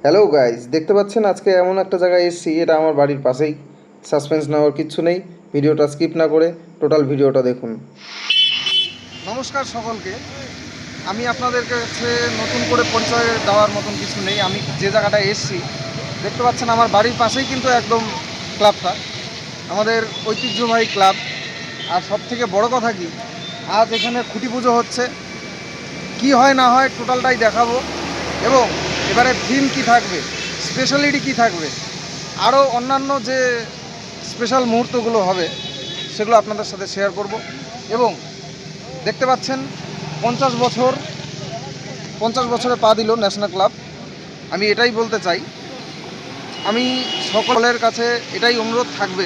Hello guys, দেখতে পাচ্ছেন আজকে এমন একটা জায়গায় এসেছি, এটা আমার বাড়ির পাশেই। সাসপেন্স নেওয়ার কিচ্ছু নেই, ভিডিওটা স্কিপ না করে টোটাল ভিডিওটা দেখুন। নমস্কার সকলকে। আমি আপনাদের কাছে নতুন করে পরিচয় দেওয়ার মতন কিছু নেই। আমি যে জায়গাটায় এসেছি দেখতে পাচ্ছেন আমার বাড়ির পাশেই কিন্তু একদম ক্লাবটা, আমাদের ঐতিহ্যবাহী ক্লাব। আর সব থেকে বড় কথা কি, আজ এখানে খুঁটি পুজো হচ্ছে। কি হয় না হয় টোটালটাই দেখাবো, এবং এবারে থিম কি থাকবে, স্পেশালিটি কি থাকবে, আরও অন্যান্য যে স্পেশাল মুহূর্তগুলো হবে সেগুলো আপনাদের সাথে শেয়ার করব। এবং দেখতে পাচ্ছেন 50 বছরে পা দিল ন্যাশনাল ক্লাব। আমি এটাই বলতে চাই, আমি সকলের কাছে এটাই অনুরোধ থাকবে,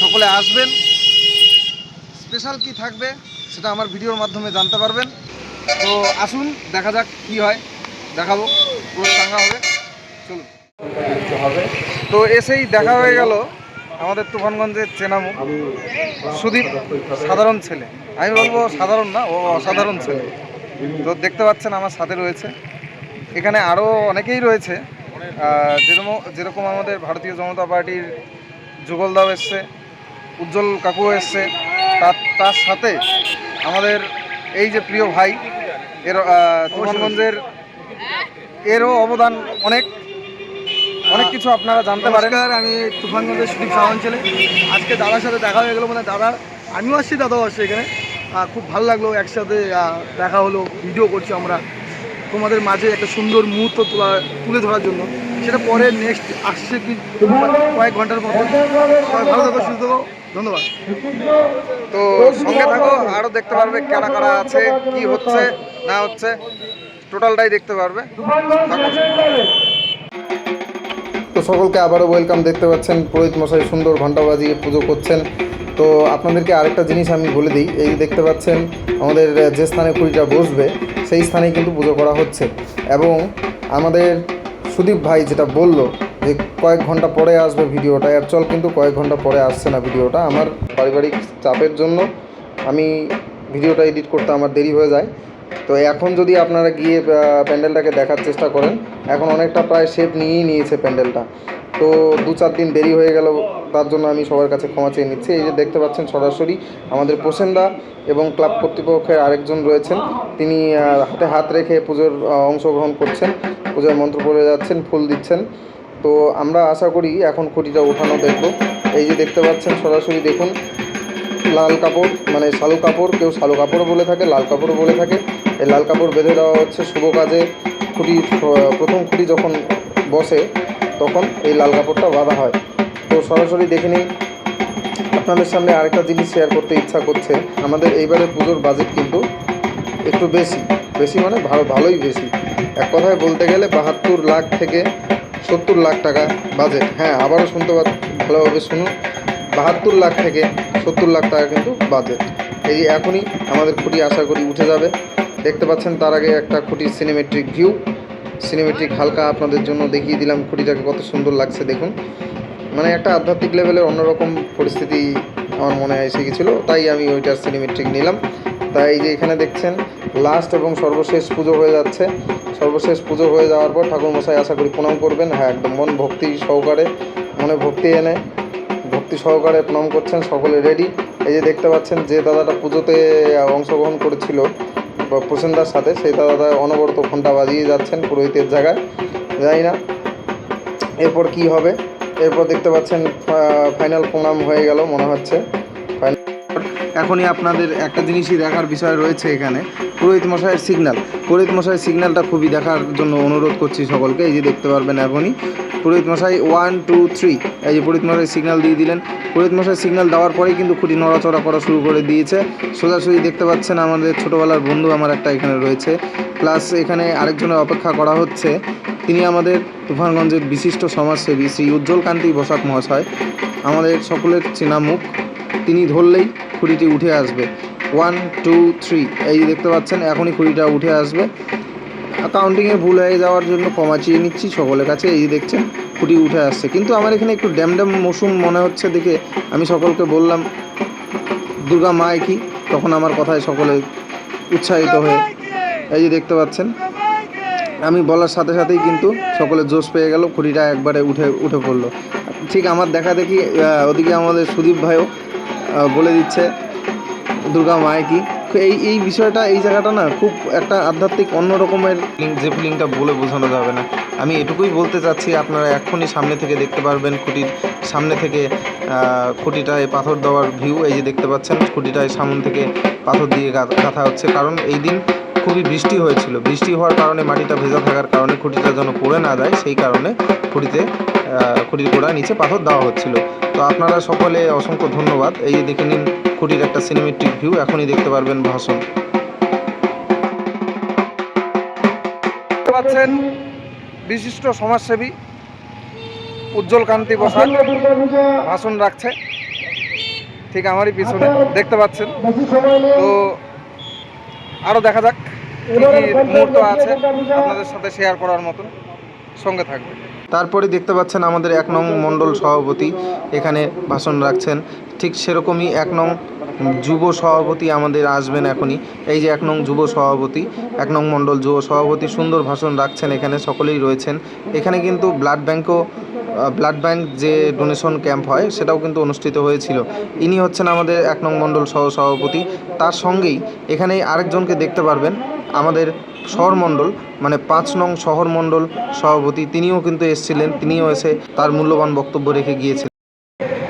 সকলে আসবেন। স্পেশাল কি থাকবে সেটা আমার ভিডিওর মাধ্যমে জানতে পারবেন। তো আসুন দেখা যাক কি হয়, দেখাবো, পুরো চাঙ্গা হবে। চলুন। তো এসেই দেখা হয়ে গেল আমাদের তুফানগঞ্জের চেনামুখ সুদীপ। সাধারণ ছেলে, আমি বলবো সাধারণ না, ও অসাধারণ ছেলে। তো দেখতে পাচ্ছেন আমার সাথে রয়েছে, এখানে আরও অনেকেই রয়েছে। যেরকম আমাদের ভারতীয় জনতা পার্টির যুগলদাও এসছে, উজ্জ্বল কাকুও এসছে, তার সাথে আমাদের এই যে প্রিয় ভাই, তুফানগঞ্জের এরও অবদান অনেক অনেক কিছু আপনারা জানতে পারেন। আমি তুফানগঞ্জের সুদীপ সাধারণ ছেলে। আজকে দাদার সাথে দেখা হয়ে গেলো, মানে দাদা, আমিও আসছি, দাদাও আসছে এখানে। খুব ভালো লাগলো, একসাথে দেখা হলো, ভিডিও করছি আমরা তোমাদের মাঝে একটা সুন্দর মুহূর্ত তুলে ধরার জন্য। সেটা পরে নেক্সট আসছে কি কয়েক ঘন্টার মধ্যে। ভালো থাকো, সুস্থ থাকো, ধন্যবাদ। তো সঙ্গে থাকো, আরও দেখতে পারবে কারা কারা আছে, কি হচ্ছে না হচ্ছে, টোটালটাই দেখতে পারবে। তো সকলকে আবারও ওয়েলকাম। দেখতে পাচ্ছেন পুরোহিত মশাই সুন্দর ঘণ্টা বাজিয়ে পুজো করছেন। তো আপনাদেরকে আরেকটা জিনিস আমি বলে দিই, এই দেখতে পাচ্ছেন আমাদের যে স্থানে খুঁড়িটা বসবে সেই স্থানেই কিন্তু পুজো করা হচ্ছে। এবং আমাদের সুদীপ ভাই যেটা বলল যে কয়েক ঘন্টা পরে আসবে ভিডিওটা, অ্যাকচুয়াল কিন্তু কয়েক ঘন্টা পরে আসছে না ভিডিওটা। আমার পারিবারিক চাপের জন্য আমি ভিডিওটা এডিট করতে আমার দেরি হয়ে যায়। তো এখন যদি আপনারা গিয়ে প্যান্ডেলটাকে দেখার চেষ্টা করেন, এখন অনেকটা প্রায় শেপ নিয়েই নিয়েছে প্যান্ডেলটা। তো 2-4 দিন দেরি হয়ে গেল, তার জন্য আমি সবার কাছে ক্ষমা চেয়ে নিচ্ছি। এই যে দেখতে পাচ্ছেন সরাসরি আমাদের প্রসেনদা এবং ক্লাব কর্তৃপক্ষের আরেকজন রয়েছেন, তিনি হাতে হাত রেখে পুজোর অংশগ্রহণ করছেন, পুজোর মন্ত্র পড়ে যাচ্ছেন, ফুল দিচ্ছেন। তো আমরা আশা করি এখন খুঁটিটা ওঠানো দেখব। এই যে দেখতে পাচ্ছেন সরাসরি দেখুন, লাল কাপড় মানে শালু কাপড়, কেউ শালু কাপড়ও বলে থাকে, লাল কাপড়ও বলে থাকে। এই লাল কাপড় বেঁধে দেওয়া হচ্ছে শুভ কাজে। খুঁটি প্রথম খুঁটি যখন বসে তখন এই লাল কাপড়টা বাঁধা হয়। তো সরাসরি দেখে নিন। আপনাদের সামনে আরেকটা জিনিস শেয়ার করতে ইচ্ছা করছে, আমাদের এইবারের পুজোর বাজেট কিন্তু একটু বেশি মানে ভালোই বেশি। এক কথায় বলতে গেলে 72 লাখ থেকে 70 লাখ টাকা বাজেট। হ্যাঁ, আবারও শুনতে ভালোভাবে শুনুন, 72 লাখ থেকে 70 লাখ টাকা কিন্তু বাজেট। এই এখনই আমাদের খুঁটি আশা করি উঠে যাবে। দেখতে পাচ্ছেন তার আগে একটা খুঁটির সিনেমেট্রিক ভিউ, সিনেমেট্রিক হালকা আপনাদের জন্য দেখিয়ে দিলাম খুঁটিটাকে কত সুন্দর লাগছে দেখুন। মানে একটা আধ্যাত্মিক লেভেলের অন্যরকম পরিস্থিতি আমার মনে এসে গেছিলো, তাই আমি ওইটার সিনেমেট্রিক নিলাম। তাই এই যে এখানে দেখছেন লাস্ট এবং সর্বশেষ পুজো হয়ে যাচ্ছে। সর্বশেষ পুজো হয়ে যাওয়ার পর ঠাকুরমশাই আশা করি প্রণাম করবেন। হ্যাঁ, একদম মনে ভক্তি এনে ভক্তি সহকারে প্রণাম করছেন, সকলে রেডি। এই যে দেখতে পাচ্ছেন যে দাদাটা পুজোতে অংশগ্রহণ করেছিল প্রসেনদার সাথে, সেই দাদা অনবরত ঘণ্টা বাজিয়ে যাচ্ছেন পুরোহিতের জায়গায়। জানি না এরপর কি হবে। এরপর দেখতে পাচ্ছেন ফাইনাল প্রণাম হয়ে গেল মনে হচ্ছে। এখনই আপনাদের একটা জিনিসই দেখার বিষয় রয়েছে, এখানে পুরোহিত মশাইয়ের সিগন্যালটা খুবই দেখার জন্য অনুরোধ করছি সকলকে। এই যে দেখতে পারবেন এখনই পুরোহিত মশাই 1 2 3, এই যে পুরোহিত মশাই সিগন্যাল দিয়ে দিলেন। পুরোহিত মশাই সিগন্যাল দেওয়ার পরেই কিন্তু খুঁটি নড়াচড়া করা শুরু করে দিয়েছে। সোজাসুজি দেখতে পাচ্ছেন আমাদের ছোটোবেলার বন্ধু আমার একটা এখানে রয়েছে, প্লাস এখানে আরেকজনের অপেক্ষা করা হচ্ছে। তিনি আমাদের তুফানগঞ্জের বিশিষ্ট সমাজসেবী শ্রী উজ্জ্বল কান্তি বসাক মহাশয়, আমাদের সকলের চেনা মুখ। তিনি ধরলেই খুঁটিটি উঠে আসবে। 1 2 3, এই যে দেখতে পাচ্ছেন এখনই খুঁটিটা উঠে আসবে। কাউন্টিংয়ে ভুল হয়ে যাওয়ার জন্য ক্ষমা চেয়ে নিচ্ছি সকলের কাছে। এই যে দেখছেন খুঁটি উঠে আসছে, কিন্তু আমার এখানে একটু ড্যাম মৌসুম মনে হচ্ছে দেখে আমি সকলকে বললাম দুর্গা মায় কি, তখন আমার কথায় সকলে উৎসাহিত হয়ে এই যে দেখতে পাচ্ছেন আমি বলার সাথে সাথেই কিন্তু সকলে জোশ পেয়ে গেল, খুঁটিটা একবারে উঠে পড়লো। ঠিক আমার দেখা দেখি ওদিকে আমাদের সুদীপ ভাইও বলে দিচ্ছে দুর্গা মায় কি। এই বিষয়টা, এই জায়গাটা না খুব একটা আধ্যাত্মিক অন্য রকমের যে ফিলিংটা বলে বোঝানো যাবে না। আমি এটুকুই বলতে চাচ্ছি, আপনারা এক্ষুনি সামনে থেকে দেখতে পারবেন, খুঁটির সামনে থেকে খুঁটিটায় পাথর দেওয়ার ভিউ। এই যে দেখতে পাচ্ছেন খুঁটিটায় সামনে থেকে পাথর দিয়ে গাঁথা হচ্ছে, কারণ এই দিন খুবই বৃষ্টি হয়েছিল। বৃষ্টি হওয়ার কারণে মাটিটা ভেজা থাকার কারণে খুঁটিটা যেন পড়ে না যায়, সেই কারণে খুঁটির গোড়ায় নিচে পাথর দেওয়া হচ্ছিল। তো আপনারা সকলে অসংখ্য ধন্যবাদ। এই যে দেখে নিন খুঁটির একটা সিনেমেটিক ভিউ, এখনই দেখতে পারবেন ভাষণ। দেখতে পাচ্ছেন বিশিষ্ট সমাজসেবী উজ্জ্বল কান্তি বসাক ভাষণ রাখছে ঠিক আমারই পিছনে, দেখতে পাচ্ছেন। তো আরও দেখা যাক কী কী মুহূর্ত আছে আপনাদের সাথে শেয়ার করার মতন, সঙ্গে থাকবে। তারপরে দেখতে পাচ্ছেন আমাদের 1 নং মণ্ডল সভাপতি এখানে ভাষণ রাখছেন। ঠিক সেরকমই 1 নং যুব সভাপতি আমাদের আসবেন এখনই। এই যে 1 নং যুব সভাপতি, 1 নং মণ্ডল যুব সভাপতি সুন্দর ভাষণ রাখছেন। এখানে সকলেই রয়েছেন। এখানে কিন্তু ব্লাড ব্যাংক যে ডোনেশন ক্যাম্প হয় সেটাও কিন্তু অনুষ্ঠিত হয়েছিল। ইনি হচ্ছেন আমাদের 1 নং মণ্ডল সভাপতি। তার সঙ্গেই এখানে আরেকজনকে দেখতে পারবেন, আমাদের শহর মণ্ডল মানে 5 নং শহর মণ্ডল সভাপতি, তিনিও কিন্তু এসেছিলেন। তিনিও এসে তার মূল্যবান বক্তব্য রেখে গিয়েছেন।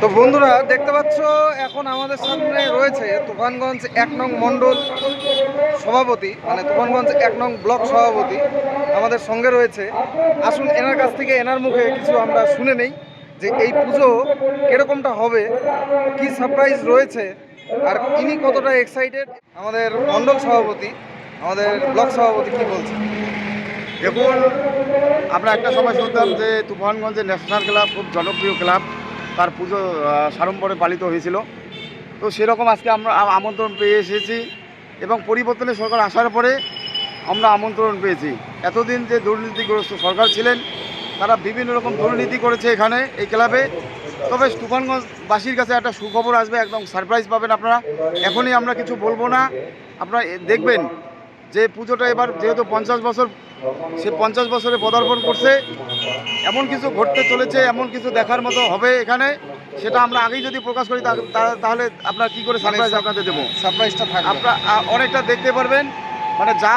তো বন্ধুরা দেখতে পাচ্ছ এখন আমাদের সামনে রয়েছে তুফানগঞ্জ 1 নং মণ্ডল সভাপতি, মানে তুফানগঞ্জ 1 নং ব্লক সভাপতি আমাদের সঙ্গে রয়েছে। আসুন এনার কাছ থেকে, এনার মুখে কিছু আমরা শুনে নেই যে এই পুজো কীরকমটা হবে, কি সারপ্রাইজ রয়েছে, আর ইনি কতটা এক্সাইটেড। আমাদের মণ্ডল সভাপতি, আমাদের ব্লক সভাপতি কি বলছে। দেখুন, আমরা একটা সময় শুনতাম যে তুফানগঞ্জের ন্যাশনাল ক্লাব খুব জনপ্রিয় ক্লাব, তার পুজো সাড়ম্বরে পালিত হয়েছিল। তো সেরকম আজকে আমরা আমন্ত্রণ পেয়ে এসেছি এবং পরিবর্তনের সরকার আসার পরে আমরা আমন্ত্রণ পেয়েছি। এতদিন যে দুর্নীতিগ্রস্ত সরকার ছিলেন, তারা বিভিন্ন রকম দুর্নীতি করেছে এখানে এই ক্লাবে। তবে তুফানগঞ্জবাসীর কাছে একটা সুখবর আসবে, একদম সারপ্রাইজ পাবেন আপনারা। এখনই আমরা কিছু বলবো না, আপনারা দেখবেন যে পুজোটা এবার যেহেতু 50 বছর, সে 50 বছরে পদার্পণ করছে, এমন কিছু ঘটতে চলেছে, এমন কিছু দেখার মতো হবে এখানে, সেটা আমরা আগেই যদি প্রকাশ করি তাহলে আপনারা কী করে সারপ্রাইজ আপনাদের দেবো। সারপ্রাইজটা থাকবে, আপনারা অনেকটা দেখতে পারবেন। মানে যা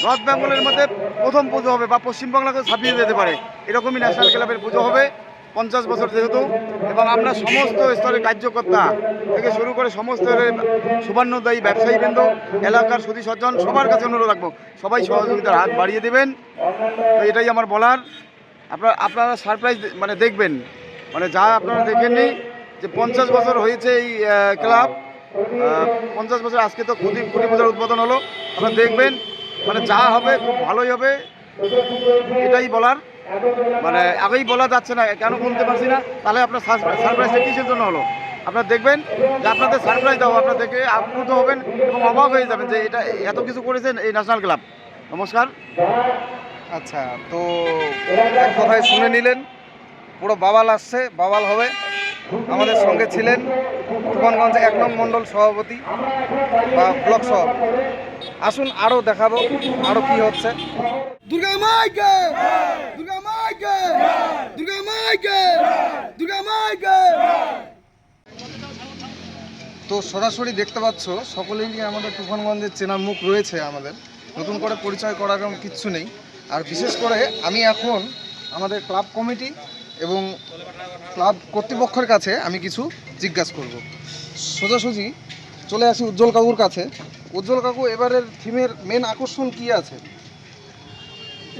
নর্থ বেঙ্গলের মধ্যে প্রথম পুজো হবে বা পশ্চিমবাংলাকে ছাপিয়ে যেতে পারে, এরকমই ন্যাশনাল ক্লাবের পুজো হবে 50 বছর যেহেতু। এবং আমরা সমস্ত স্তরের কার্যকর্তা থেকে শুরু করে সমস্ত সুবর্ণদায়ী ব্যবসায়ীবৃন্দ, এলাকার সুধী সজ্জন, সবার কাছে অনুরোধ রাখবো সবাই সহযোগিতার হাত বাড়িয়ে দেবেন। তো এটাই আমার বলার। আপনারা সারপ্রাইজ মানে দেখবেন, মানে যা আপনারা দেখেননি যে 50 বছর হয়েছে এই ক্লাব, 50 বছর আজকে তো খুঁটি পূজার উদ্বোধন হলো। আপনারা দেখবেন, মানে যা হবে খুব ভালোই হবে, এটাই বলার। মানে আগেই বলা যাচ্ছে না, কেন বলতে পারছি না, তাহলে আপনার সারপ্রাইজটা কিসের জন্য হলো। আপনারা দেখবেন যে আপনাদের সারপ্রাইজ দেওয়া, আপনারা দেখে আপ্লুত হবেন এবং অবাক হয়ে যাবেন যে এটা এত কিছু করেছেন এই ন্যাশনাল ক্লাব। নমস্কার। আচ্ছা, তো এক কথায় শুনে নিলেন, পুরো বাওয়াল আসছে, বাওয়াল হবে। আমাদের সঙ্গে ছিলেন তুফানগঞ্জ 1 নং মণ্ডল সভাপতি বা ব্লক সভাপতি। আসুন আরও দেখাবো আরও কি হচ্ছে। দুর্গা মাইকে, দুর্গা মাইকে, দুর্গা মাইকে, দুর্গা মাইকে। তো সরাসরি দেখতে পাচ্ছ সকলেরই আমাদের তুফানগঞ্জের চেনার মুখ রয়েছে, আমাদের নতুন করে পরিচয় করার কিচ্ছু নেই। আর বিশেষ করে আমি এখন আমাদের ক্লাব কমিটি এবং ক্লাব কর্তৃপক্ষের কাছে আমি কিছু জিজ্ঞাসা করব। সোজাসুজি চলে আসি উজ্জ্বল কাকুর কাছে। উজ্জ্বল কাকু, এবারের থিমের মেন আকর্ষণ কি আছে?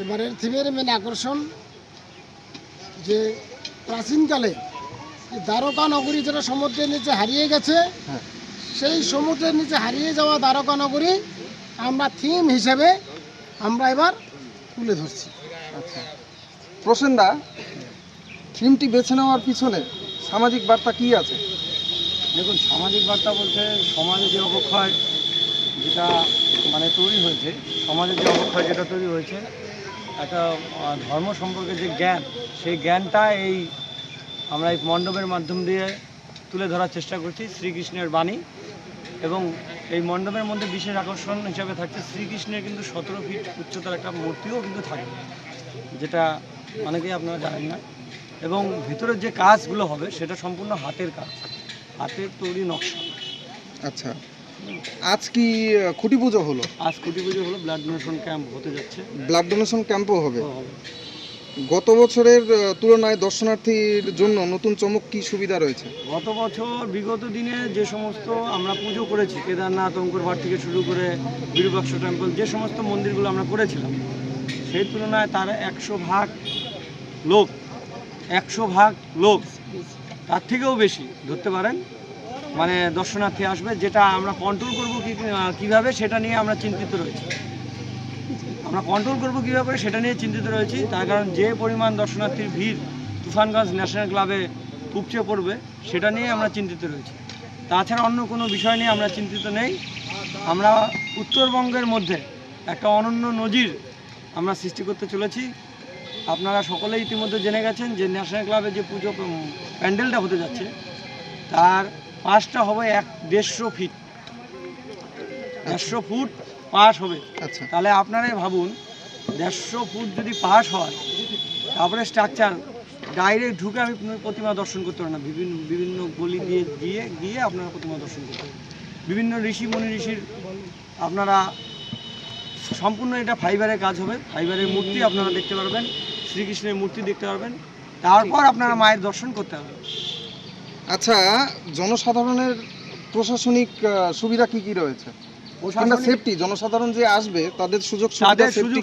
এবারের থিমের মেন আকর্ষণ যে প্রাচীনকালে দ্বারকা নগরী যেটা সমুদ্রের নিচে হারিয়ে গেছে, হ্যাঁ, সেই সমুদ্রের নিচে হারিয়ে যাওয়া দ্বারকা নগরী আমরা থিম হিসেবে আমরা এবার তুলে ধরছি। আচ্ছা প্রসেনদা, থিমটি বেছে নেওয়ার পিছনে সামাজিক বার্তা কি আছে? দেখুন, সামাজিক বার্তা বলতে সমাজে যে অবক্ষয় যেটা মানে তৈরি হয়েছে, সমাজের যে অবক্ষয় যেটা তৈরি হয়েছে, একটা ধর্ম সম্পর্কে যে জ্ঞান, সেই জ্ঞানটা আমরা এই মণ্ডপের মাধ্যম দিয়ে তুলে ধরার চেষ্টা করছি। শ্রীকৃষ্ণের বাণী এবং এই মণ্ডপের মধ্যে বিশেষ আকর্ষণ হিসাবে থাকছে শ্রীকৃষ্ণের কিন্তু 17 ফিট উচ্চতার একটা মূর্তিও কিন্তু থাকবে, যেটা অনেকেই আপনারা জানেন না। এবং ভিতরের যে কাজগুলো হবে সেটা সম্পূর্ণ হাতের কাজ, হাতের তৈরি নকশা। আচ্ছা, আজ কি খুঁটি পুজো হলো? আজ খুঁটি পুজো হলো, ব্লাড ডোনেশন ক্যাম্প হতে যাচ্ছে। ব্লাড ডোনেশন ক্যাম্পও হবে। গত বছরের তুলনায় দর্শনার্থীর জন্য নতুন চমক কি সুবিধা রয়েছে? গত বছর বিগত দিনে যে সমস্ত আমরা পুজো করেছি, কেদারনাথ, অঙ্কুরপাড় থেকে শুরু করে বিরূপাক্ষ টেম্পল, যে সমস্ত মন্দিরগুলো আমরা করেছিলাম, সেই তুলনায় তার 100 ভাগ লোক তার থেকেও বেশি ধরতে পারেন মানে দর্শনার্থী আসবে। যেটা আমরা কন্ট্রোল করবো কীভাবে সেটা নিয়ে আমরা চিন্তিত রয়েছি। সেটা নিয়ে চিন্তিত রয়েছি, তার কারণ যে পরিমাণ দর্শনার্থীর ভিড় তুফানগঞ্জ ন্যাশনাল ক্লাবে উপচে পড়বে সেটা নিয়ে আমরা চিন্তিত রয়েছি। তাছাড়া অন্য কোনো বিষয় নিয়ে আমরা চিন্তিত নেই। আমরা উত্তরবঙ্গের মধ্যে একটা অনন্য নজির আমরা সৃষ্টি করতে চলেছি। আপনারা সকলেই ইতিমধ্যে জেনে গেছেন যে ন্যাশনাল ক্লাবে যে পুজো প্যান্ডেলটা হতে যাচ্ছে তার পাশটা হবে 150 ফিট, 150 ফুট পাশ হবে। আচ্ছা, তাহলে আপনারাই ভাবুন 150 ফুট যদি পাশ হয়, তারপরে স্ট্রাকচার ডাইরেক্ট ঢুকে আমি প্রতিমা দর্শন করতে পারি না, বিভিন্ন গলি গিয়ে আপনারা প্রতিমা দর্শন করতে পারেন। বিভিন্ন ঋষির আপনারা সম্পূর্ণ এটা ফাইবারের কাজ হবে, ফাইবারের মূর্তি আপনারা দেখতে পারবেন, শ্রীকৃষ্ণের মূর্তি দেখতে পারবেন, তারপর আপনারা মায়ের দর্শন করতে পারবেন। আচ্ছা, জনসাধারণের প্রশাসনিক সুবিধা কি কি রয়েছে? সেফটি, জনসাধারণ যে আসবে তাদের সুযোগ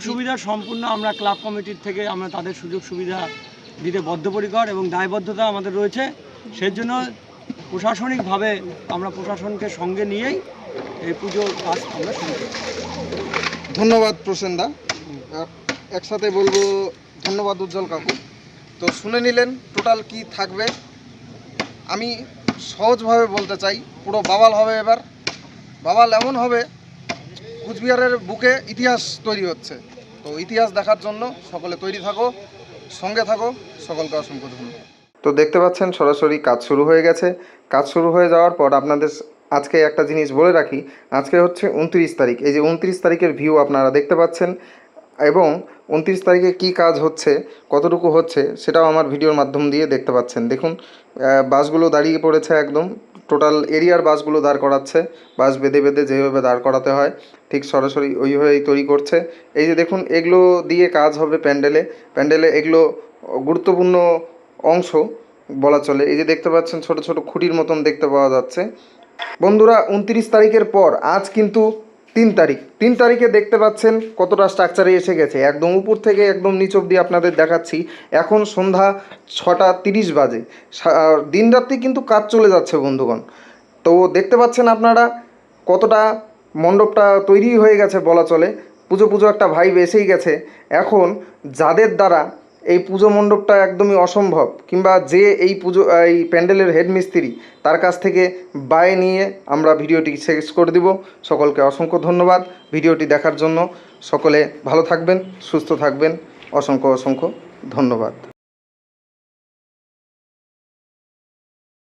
সুবিধা সম্পূর্ণ আমরা ক্লাব কমিটির থেকে আমরা তাদের সুযোগ সুবিধা দিতে বদ্ধপরিকর এবং দায়বদ্ধতা আমাদের রয়েছে। সেই জন্য প্রশাসনিকভাবে আমরা প্রশাসনকে সঙ্গে নিয়েই এই পুজোর কাজ আমরা শুরু করি। ধন্যবাদ প্রসেনদা, একসাথে বলবো ধন্যবাদ উজ্জ্বল কাকু। তো শুনে নিলেন টোটাল কি থাকবে। আমি সহজভাবে বলতে চাই, পুরো বাওয়াল হবে। এবার বাওয়াল এমন হবে, কুচবিহারের বুকে ইতিহাস তৈরি হচ্ছে। তো ইতিহাস দেখার জন্য সকলে তৈরি থাকো, সঙ্গে থাকো। সকলকে অসংখ্য ধন্যবাদ। তো দেখতে পাচ্ছেন সরাসরি কাজ শুরু হয়ে গেছে। কাজ শুরু হয়ে যাওয়ার পর আপনাদের আজকে একটা জিনিস বলে রাখি, আজকে হচ্ছে 29 তারিখ। এই যে 29 তারিখের ভিউ আপনারা দেখতে পাচ্ছেন এবং 29 তারিখে কি কাজ হচ্ছে, কতটুকু হচ্ছে সেটাও আমার ভিডিওর মাধ্যম দিয়ে দেখতে পাচ্ছেন। দেখুন বাসগুলো দাঁড়িয়ে পড়েছে, একদম টোটাল এরিয়ার বাসগুলো দাঁড় করাচ্ছে। বাস বেঁধে যেভাবে দাঁড় করাতে হয় ঠিক সরাসরি ওইভাবেই তৈরি করছে। এই যে দেখুন, এগুলো দিয়ে কাজ হবে প্যান্ডেলে এগুলো গুরুত্বপূর্ণ অংশ বলা চলে। এই যে দেখতে পাচ্ছেন ছোট ছোট খুঁটির মতন দেখতে পাওয়া যাচ্ছে। বন্ধুরা, 29 তারিখের পর আজ কিন্তু 3 তারিখ। 3 তারিখে দেখতে পাচ্ছেন কতটা স্ট্রাকচারে এসে গেছে, একদম উপর থেকে একদম নিচ অবধি আপনাদের দেখাচ্ছি। এখন সন্ধ্যা 6:30 বাজে, দিনরাত্রি কিন্তু কাজ চলে যাচ্ছে বন্ধুগণ। তো দেখতে পাচ্ছেন আপনারা কতটা মণ্ডপটা তৈরি হয়ে গেছে বলা চলে। পুজো একটা ভাইব এসেই গেছে। এখন যাদের দ্বারা এই পুজো মণ্ডপটা একদমই অসম্ভব, কিংবা যে এই প্যান্ডেলের হেড মিস্ত্রি, তার কাছ থেকে বায়ে নিয়ে আমরা ভিডিওটি শেষ করে দিব। সকলকে অসংখ্য ধন্যবাদ ভিডিওটি দেখার জন্য। সকলে ভালো থাকবেন, সুস্থ থাকবেন। অসংখ্য ধন্যবাদ।